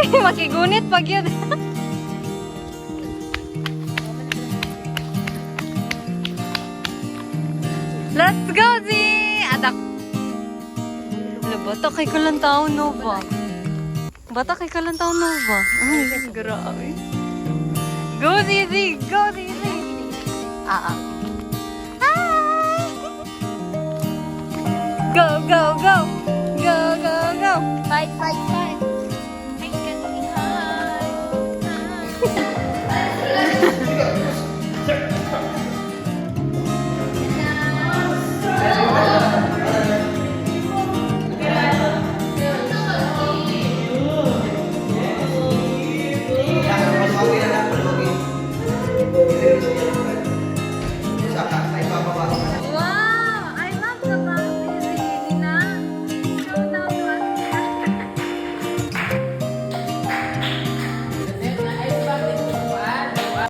Makigunit pag yun. Let's go, Z! Adak. Bata kay Kalantaw Nova. Bata kay Kalantaw Nova. Ay, grabe. Go, Z! Go, Z!